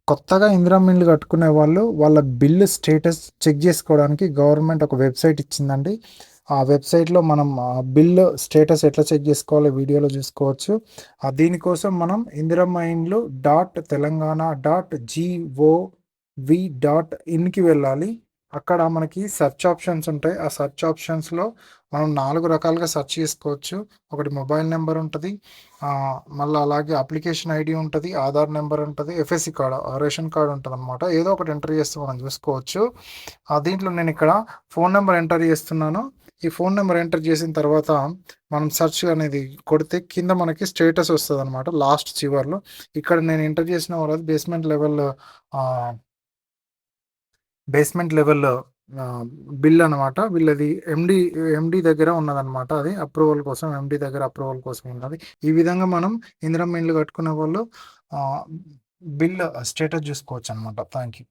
కొత్తగా ఇందిరమ్మ ఇల్లు కట్టుకునే వాళ్ళు వాళ్ళ బిల్లు స్టేటస్ చెక్ చేసుకోవడానికి గవర్నమెంట్ ఒక వెబ్సైట్ ఇచ్చిందండి. ఆ వెబ్సైట్లో మనం బిల్లు స్టేటస్ ఎట్లా చెక్ చేసుకోవాలో వీడియోలో చూసుకోవచ్చు. దీనికోసం మనం ఇందిరమ్మ ఇండ్లు .telanggana.gov.in వెళ్ళాలి. అక్కడ మనకి సెర్చ్ ఆప్షన్స్ ఉంటాయి. ఆ సెర్చ్ ఆప్షన్స్లో మనం 4 రకాలుగా సెర్చ్ చేసుకోవచ్చు. ఒకటి మొబైల్ నెంబర్ ఉంటుంది, మళ్ళీ అలాగే అప్లికేషన్ ఐడి ఉంటుంది, ఆధార్ నెంబర్ ఉంటుంది, ఎఫ్ఎస్సి కార్డ్ రేషన్ కార్డ్ ఉంటుంది అనమాట. ఏదో ఒకటి ఎంటర్ చేస్తే మనం చూసుకోవచ్చు. దీంట్లో నేను ఇక్కడ ఫోన్ నెంబర్ ఎంటర్ చేస్తున్నాను. ఈ ఫోన్ నెంబర్ ఎంటర్ చేసిన తర్వాత మనం సెర్చ్ అనేది కొడితే కింద మనకి స్టేటస్ వస్తుంది అనమాట. లాస్ట్ చివర్లో ఇక్కడ నేను ఎంటర్ చేసిన వాళ్ళది బేస్మెంట్ లెవెల్ బిల్ అనమాట. వీళ్ళది ఎండి దగ్గర ఉన్నదనమాట. అది అప్రూవల్ కోసం, ఎండి దగ్గర అప్రూవల్ కోసం ఉన్నది. ఈ విధంగా మనం ఇందిరమ్మ ఇండ్లు కట్టుకునే వాళ్ళు బిల్ స్టేటస్ చూసుకోవచ్చు అనమాట. Thank you.